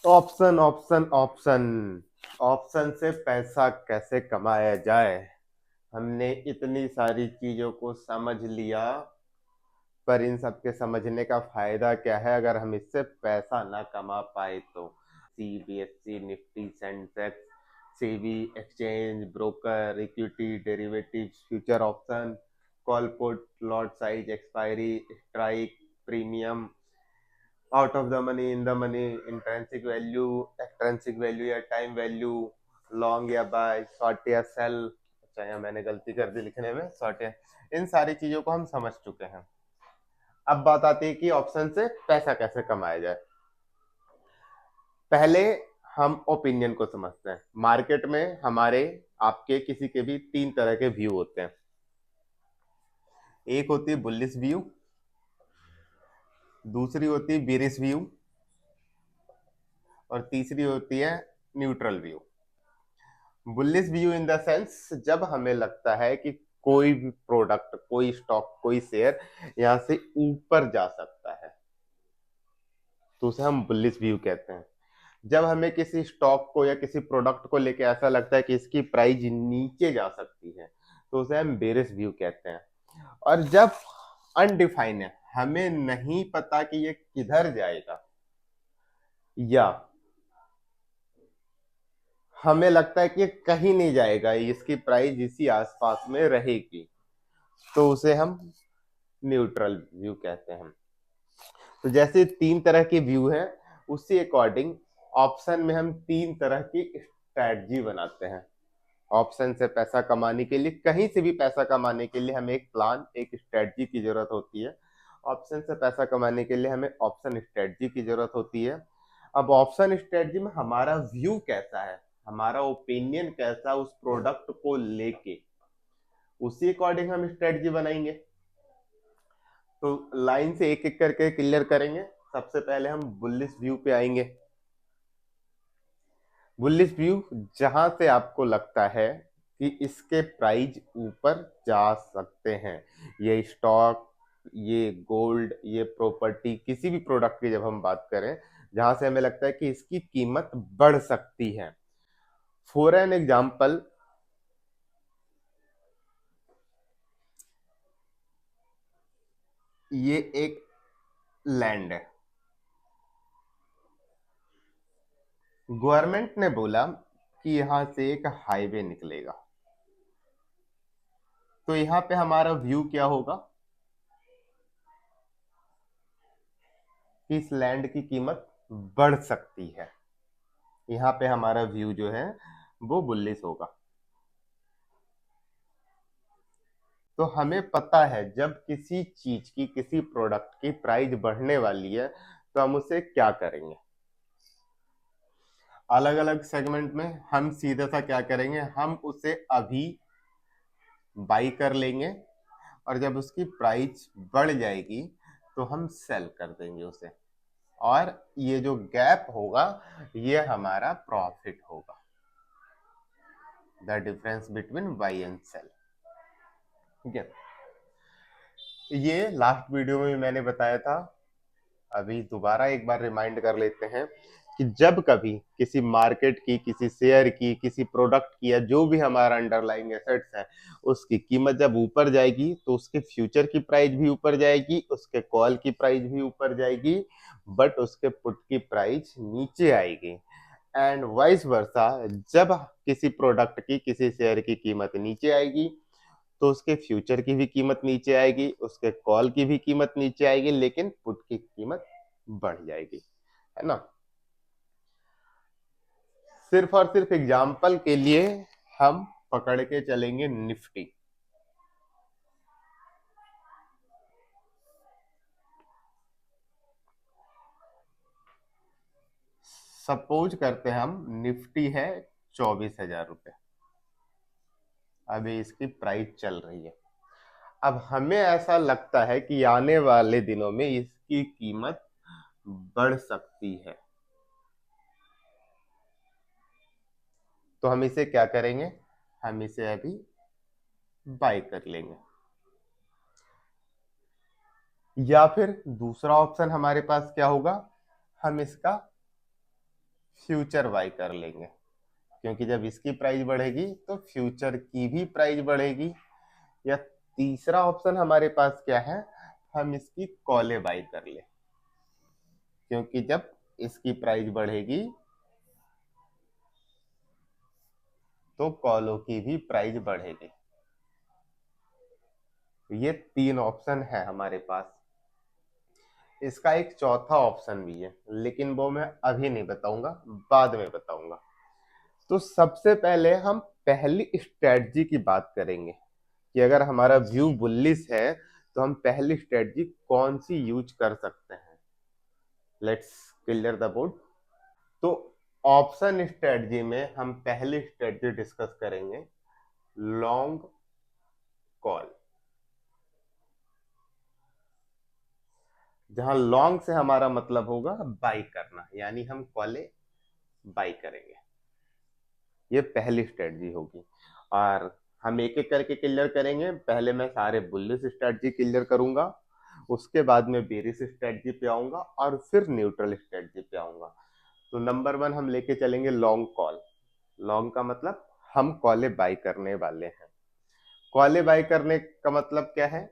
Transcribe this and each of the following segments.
Option option option option से पैसा कैसे कमाया जाए। हमने इतनी सारी चीजों को समझ लिया, पर इन सब के समझने का फायदा क्या है अगर हम इससे पैसा ना कमा पाए तो। CBSE, Nifty, Sensex, SEBI, exchange, broker, equity, derivatives, future option, call put, lot size, expiry, strike, premium, out of the money, in the money, intrinsic value, extrinsic value या टाइम वैल्यू, लॉन्ग या बाय, शॉर्ट या cell. अच्छा, यहाँ मैंने गलती कर दी लिखने में, शॉर्ट या, इन सारी चीजों को हम समझ चुके हैं। अब बात आती है कि ऑप्शन से पैसा कैसे कमाया जाए। पहले हम ओपिनियन को समझते हैं। मार्केट में हमारे, आपके, किसी के भी तीन तरह के व्यू होते हैं। एक होती है बुलिश व्यू, दूसरी होती है बेरिश व्यू, और तीसरी होती है neutral view. Bullish view in the sense, जब हमें लगता है कि कोई भी प्रोडक्ट, कोई स्टॉक, कोई शेयर यहां से ऊपर जा सकता है, तो उसे हम बुलिश व्यू कहते हैं। जब हमें किसी स्टॉक को या किसी प्रोडक्ट को लेके ऐसा लगता है कि इसकी प्राइस नीचे जा सकती है, तो उसे हम बेरिश व्यू कहते हैं। और जब अनडिफाइन है, हमें नहीं पता कि ये किधर जाएगा, या हमें लगता है कि ये कहीं नहीं जाएगा, इसकी प्राइस इसी आसपास में रहेगी, तो उसे हम न्यूट्रल व्यू कहते हैं। तो जैसे तीन तरह के व्यू हैं, उसी अकॉर्डिंग ऑप्शन में हम तीन तरह की स्ट्रैटेजी बनाते हैं। ऑप्शन से पैसा कमाने के लिए, कहीं से भी पैसा कमाने के लिए हमें एक प्लान, एक स्ट्रैटेजी की जरूरत होती है। ऑप्शन से पैसा कमाने के लिए हमें ऑप्शन स्ट्रैटेजी की जरूरत होती है। अब ऑप्शन स्ट्रैटेजी में हमारा व्यू कैसा है, हमारा ओपिनियन कैसा उस प्रोडक्ट को लेके, उसी अकॉर्डिंग हम स्ट्रैटेजी बनाएंगे। तो लाइन से एक एक करके क्लियर करेंगे। सबसे पहले हम बुलिश व्यू पे आएंगे। बुलिश व्यू, जहां से आपको लगता है कि इसके प्राइस ऊपर जा सकते हैं, ये स्टॉक, ये गोल्ड, ये प्रॉपर्टी, किसी भी प्रोडक्ट की जब हम बात करें, जहां से हमें लगता है कि इसकी कीमत बढ़ सकती है। फॉर एन एग्जाम्पल, ये एक लैंड है। गवर्नमेंट ने बोला कि यहां से एक हाईवे निकलेगा, तो यहाँ पे हमारा व्यू क्या होगा कि इस लैंड की कीमत बढ़ सकती है। यहाँ पे हमारा व्यू जो है वो बुलिश होगा। तो हमें पता है जब किसी चीज की, किसी प्रोडक्ट की प्राइस बढ़ने वाली है, तो हम उसे क्या करेंगे। अलग अलग सेगमेंट में हम सीधा सा क्या करेंगे, हम उसे अभी बाई कर लेंगे, और जब उसकी प्राइस बढ़ जाएगी तो हम सेल कर देंगे उसे, और ये जो गैप होगा ये हमारा प्रॉफिट होगा, the difference between buy and sell. ठीक है, ये लास्ट वीडियो में मैंने बताया था, अभी दोबारा एक बार रिमाइंड कर लेते हैं कि जब कभी किसी मार्केट की, किसी शेयर की, किसी प्रोडक्ट की, या जो भी हमारा अंडरलाइंग एसेट्स है, उसकी कीमत जब ऊपर जाएगी तो उसके फ्यूचर की प्राइस भी ऊपर जाएगी, उसके कॉल की प्राइस भी ऊपर जाएगी, बट उसके पुट की प्राइस नीचे आएगी। एंड वाइस वर्सा, जब किसी प्रोडक्ट की, किसी शेयर की कीमत नीचे आएगी, तो उसके फ्यूचर की भी कीमत नीचे आएगी, उसके कॉल की भी कीमत नीचे आएगी, लेकिन पुट की कीमत बढ़ जाएगी, है ना। सिर्फ और सिर्फ एग्जाम्पल के लिए हम पकड़ के चलेंगे निफ्टी। सपोज करते हैं हम, निफ्टी है 24,000 रुपये, अभी इसकी प्राइस चल रही है। अब हमें ऐसा लगता है कि आने वाले दिनों में इसकी कीमत बढ़ सकती है, तो हम इसे क्या करेंगे, हम इसे अभी बाय कर लेंगे। या फिर दूसरा ऑप्शन हमारे पास क्या होगा, हम इसका फ्यूचर बाई कर लेंगे, क्योंकि जब इसकी प्राइस बढ़ेगी तो फ्यूचर की भी प्राइस बढ़ेगी। या तीसरा ऑप्शन हमारे पास क्या है, हम इसकी कॉले बाई कर ले, क्योंकि जब इसकी प्राइस बढ़ेगी तो कॉलों की भी प्राइस बढ़ेगी। ये तीन ऑप्शन है हमारे पास। इसका एक चौथा ऑप्शन भी है, लेकिन वो मैं अभी नहीं बताऊंगा, बाद में बताऊंगा। तो सबसे पहले हम पहली स्ट्रेटजी की बात करेंगे कि अगर हमारा व्यू बुलिश है तो हम पहली स्ट्रेटजी कौन सी यूज कर सकते हैं। Let's clear the board. तो ऑप्शन स्ट्रेटजी में हम पहली स्ट्रेटजी डिस्कस करेंगे लॉन्ग कॉल, जहां लॉन्ग से हमारा मतलब होगा बाई करना, यानी हम कॉले बाई करेंगे। ये पहली स्ट्रेटजी होगी और हम एक एक करके क्लियर करेंगे। पहले मैं सारे बुलिश स्ट्रेटजी क्लियर करूंगा, उसके बाद में बेरिश स्ट्रेटजी पे आऊंगा और फिर न्यूट्रल स्ट्रेटजी पे आऊंगा। तो नंबर वन हम लेके चलेंगे लॉन्ग कॉल। लॉन्ग का मतलब हम कॉले बाई करने वाले हैं। कॉले बाई करने का मतलब क्या है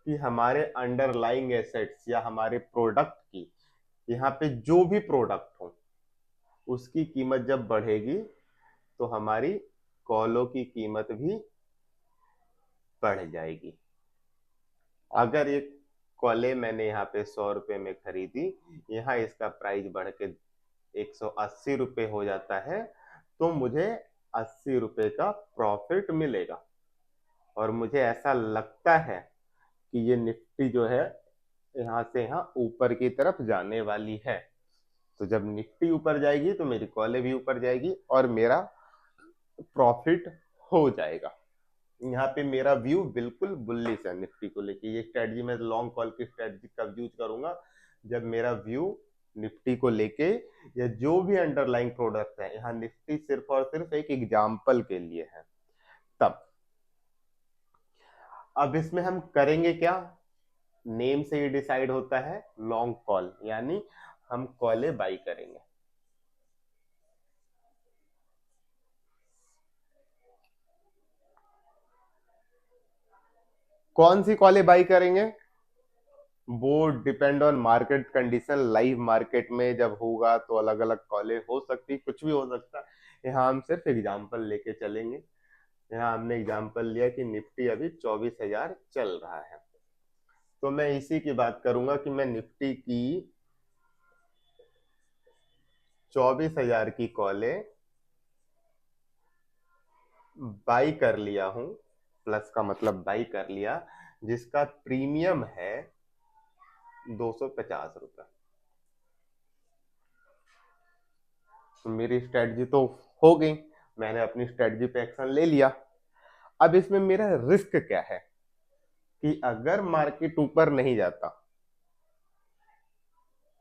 कि हमारे अंडरलाइंग एसेट्स या हमारे प्रोडक्ट की, यहाँ पे जो भी प्रोडक्ट हो उसकी कीमत जब बढ़ेगी तो हमारी कॉलों की कीमत भी बढ़ जाएगी। अगर एक कॉले मैंने यहाँ पे 100 रुपए में खरीदी, यहाँ इसका प्राइस बढ़ के 180 रुपए हो जाता है, तो मुझे 80 रुपए का प्रॉफिट मिलेगा। और मुझे ऐसा लगता है कि ये निफ्टी जो है यहाँ से यहाँ ऊपर की तरफ जाने वाली है। तो जब निफ्टी ऊपर जाएगी तो मेरी कॉले भी ऊपर जाएगी और मेरा प्रॉफिट हो जाएगा। यहाँ पे मेरा व्यू बिल्कुल बुलिश है निफ्टी को लेके। ये स्ट्रेटजी मैं लॉन्ग कॉल की स्ट्रेटजी कब यूज करूंगा, जब मेरा व्यू निफ्टी को लेके या जो भी अंडरलाइंग प्रोडक्ट है, यहाँ निफ्टी सिर्फ और सिर्फ एक एग्जाम्पल के लिए है, तब। अब इसमें हम करेंगे क्या, नेम से ही डिसाइड होता है, लॉन्ग कॉल, यानी हम कॉले बाई करेंगे। कौन सी कॉले बाई करेंगे वो depend on market condition. Live market में जब होगा तो अलग अलग कॉलेज हो सकती, कुछ भी हो सकता है। यहाँ हम सिर्फ एग्जांपल लेके चलेंगे। यहाँ हमने एग्जांपल लिया कि निफ्टी अभी 24,000 चल रहा है, तो मैं इसी की बात करूंगा कि मैं निफ्टी की 24,000 की कॉलें बाई कर लिया हूं। प्लस का मतलब बाई कर लिया, जिसका प्रीमियम है 250 रुपए। तो मेरी स्ट्रेटजी तो हो गई, मैंने अपनी स्ट्रेटजी पे एक्शन ले लिया। अब इसमें मेरा रिस्क क्या है कि अगर मार्केट ऊपर नहीं जाता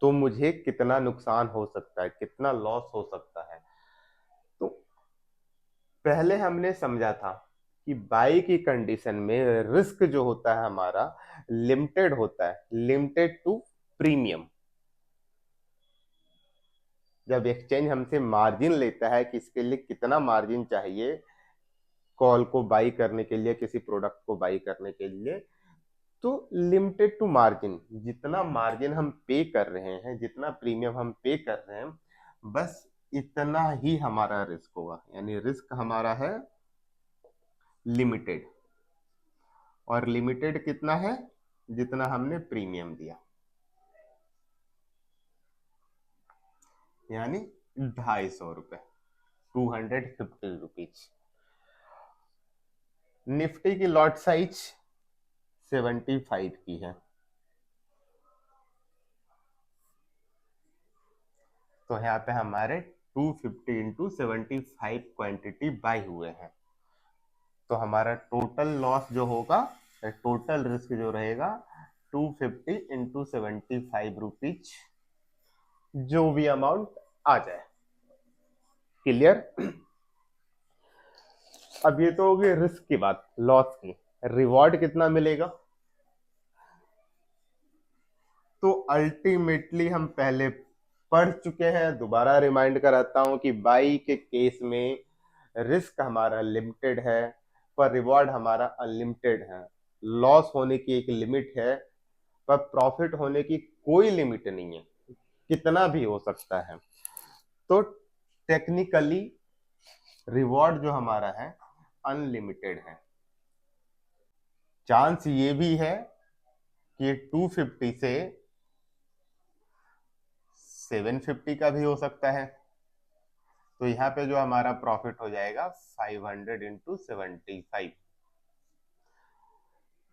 तो मुझे कितना नुकसान हो सकता है, कितना लॉस हो सकता है। तो पहले हमने समझा था कि बाई की कंडीशन में रिस्क जो होता है हमारा लिमिटेड होता है, लिमिटेड टू प्रीमियम। जब एक्सचेंज हमसे मार्जिन लेता है कि इसके लिए कितना मार्जिन चाहिए कॉल को बाई करने के लिए, किसी प्रोडक्ट को बाई करने के लिए, तो लिमिटेड टू मार्जिन, जितना मार्जिन हम पे कर रहे हैं, जितना प्रीमियम हम पे कर रहे हैं, बस इतना ही हमारा रिस्क होगा। यानी रिस्क हमारा है लिमिटेड, और लिमिटेड कितना है, जितना हमने प्रीमियम दिया, यानी 250 रुपए, 250 रुपीज। निफ्टी की लॉट साइज 75 की है, तो यहाँ पे हमारे 250 इंटू 75 क्वांटिटी बाई हुए हैं। तो हमारा टोटल लॉस जो होगा, टोटल रिस्क जो रहेगा 250 इंटू 75 रुपीज, जो भी अमाउंट आ जाए। क्लियर। अब ये तो होगी रिस्क की बात, लॉस की। रिवॉर्ड कितना मिलेगा, तो अल्टीमेटली हम पहले पढ़ चुके हैं, दोबारा रिमाइंड कराता हूं कि बाई के केस में रिस्क हमारा लिमिटेड है पर रिवॉर्ड हमारा अनलिमिटेड है। लॉस होने की एक लिमिट है पर प्रॉफिट होने की कोई लिमिट नहीं है, कितना भी हो सकता है। तो टेक्निकली रिवॉर्ड जो हमारा है अनलिमिटेड है। चांस ये भी है कि 250 से 750 का भी हो सकता है। तो यहाँ पे जो हमारा प्रॉफिट हो जाएगा 500 इंटू 75।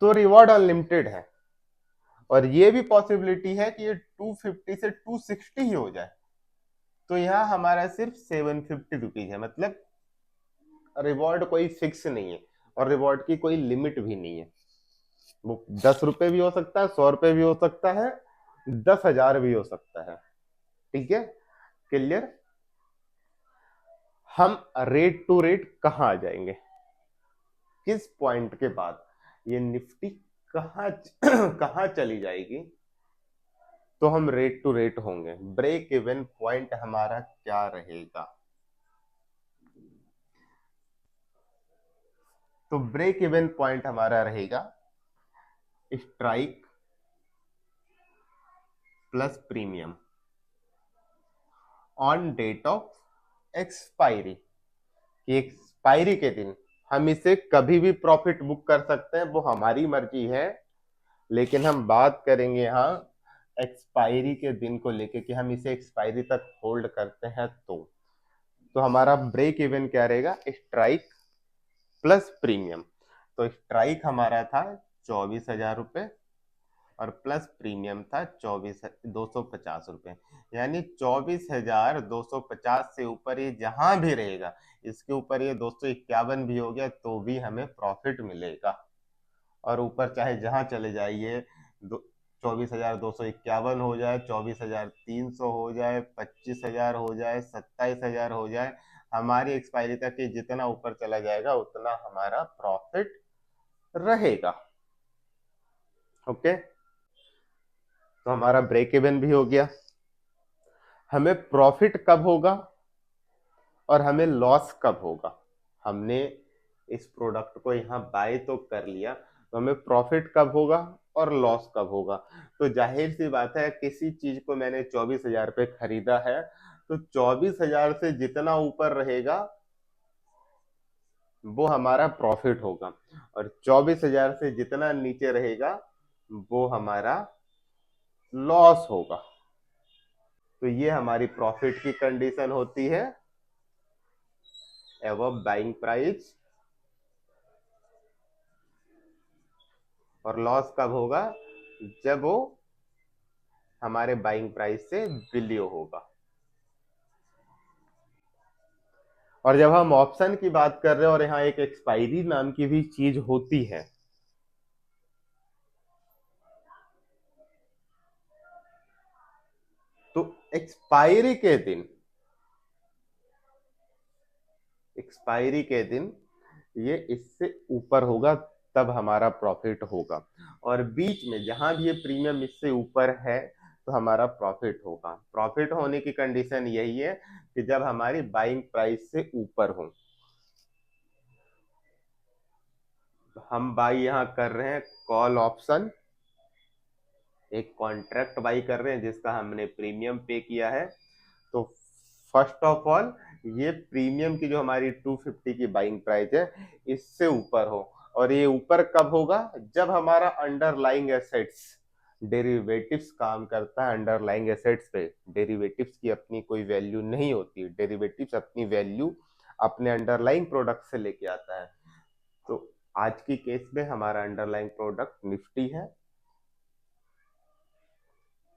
तो रिवॉर्ड अनलिमिटेड है और ये भी पॉसिबिलिटी है कि ये 250 से 260 ही हो जाए। तो यहाँ हमारा सिर्फ 750 रुपीज है, मतलब रिवॉर्ड कोई फिक्स नहीं है और रिवॉर्ड की कोई लिमिट भी नहीं है। वो 10 रुपए भी हो सकता है, 100 रुपए भी हो सकता है, 10,000 भी हो सकता है। ठीक है, क्लियर। हम रेट टू रेट कहाँ आ जाएंगे, किस पॉइंट के बाद ये निफ्टी कहाँ कहाँ चली जाएगी तो हम रेट टू रेट होंगे। ब्रेक इवन पॉइंट हमारा क्या रहेगा, तो ब्रेक इवन पॉइंट हमारा रहेगा strike plus premium on date of expiry. कि एक्सपायरी के दिन हम इसे कभी भी प्रॉफिट बुक कर सकते हैं, वो हमारी मर्जी है, लेकिन हम बात करेंगे यहाँ एक्सपायरी के दिन को लेके कि हम इसे एक्सपायरी तक होल्ड करते हैं। तो हमारा ब्रेक इवन क्या रहेगा, स्ट्राइक प्लस प्रीमियम। तो स्ट्राइक हमारा था 24,000 रुपए और प्लस प्रीमियम था 250 रुपए, यानी 24,250 से ऊपर ये जहां भी रहेगा, इसके ऊपर ये 251 भी हो गया तो भी हमें प्रॉफिट मिलेगा। और ऊपर चाहे जहां चले जाइए, 24,251 हो जाए, 24,300 हो जाए, 25,000 हो जाए, 27,000 हो जाए, हमारी एक्सपायरी तक ये जितना ऊपर चला जाएगा उतना हमारा प्रॉफिट रहेगा। ओके, तो हमारा ब्रेक इवन भी हो गया। हमें प्रॉफिट कब होगा और हमें लॉस कब होगा। हमने इस प्रोडक्ट को यहाँ बाय तो कर लिया, तो हमें प्रॉफिट कब होगा और लॉस कब होगा। तो जाहिर सी बात है, किसी चीज को मैंने 24,000 पे खरीदा है तो 24,000 से जितना ऊपर रहेगा वो हमारा प्रॉफिट होगा और 24,000 से जितना नीचे रहेगा वो हमारा लॉस होगा। तो ये हमारी प्रॉफिट की कंडीशन होती है, एवब बाइंग प्राइस। और लॉस कब होगा, जब वो हमारे बाइंग प्राइस से बिलियो होगा। और जब हम ऑप्शन की बात कर रहे हैं और यहाँ एक एक्सपायरी नाम की भी चीज होती है, तो एक्सपायरी के दिन ये इससे ऊपर होगा तब हमारा प्रॉफिट होगा। और बीच में जहां भी ये प्रीमियम इससे ऊपर है तो हमारा प्रॉफिट होगा। प्रॉफिट होने की कंडीशन यही है कि जब हमारी बाइंग प्राइस से ऊपर हो। हम बाई यहां कर रहे हैं कॉल ऑप्शन, एक कॉन्ट्रैक्ट बाई कर रहे हैं जिसका हमने प्रीमियम पे किया है। तो फर्स्ट ऑफ ऑल ये प्रीमियम की जो हमारी 250 की बाइंग प्राइस है इससे ऊपर हो। और ये ऊपर कब होगा, जब हमारा अंडरलाइंग एसेट्स डेरिवेटिव्स काम करता है। अंडरलाइंग एसेट्स पे डेरिवेटिव्स की अपनी कोई वैल्यू नहीं होती, डेरिवेटिव्स अपनी वैल्यू अपने अंडरलाइंग प्रोडक्ट से लेके आता है। तो आज की केस में हमारा अंडरलाइंग प्रोडक्ट निफ्टी है।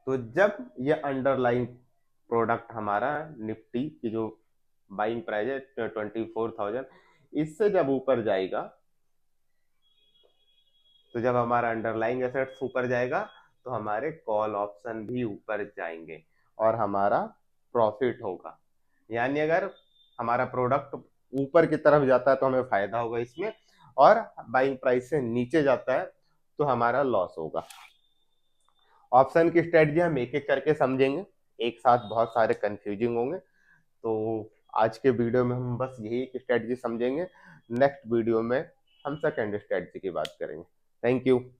तो जब ये अंडरलाइंग प्रोडक्ट हमारा निफ्टी की जो बाइंग प्राइस है 24,000, इससे जब ऊपर जाएगा, तो जब हमारा अंडरलाइंग एसेट्स ऊपर जाएगा तो हमारे कॉल ऑप्शन भी ऊपर जाएंगे और हमारा प्रॉफिट होगा। यानी अगर हमारा प्रोडक्ट ऊपर की तरफ जाता है तो हमें फायदा होगा इसमें, और बाइंग प्राइस से नीचे जाता है तो हमारा लॉस होगा। ऑप्शन की स्ट्रेटजी हम एक एक करके समझेंगे। एक साथ बहुत सारे कंफ्यूजिंग होंगे। तो आज के वीडियो में हम बस यही एक स्ट्रेटजी समझेंगे। नेक्स्ट वीडियो में हम सेकंड स्ट्रेटजी की बात करेंगे। Thank you.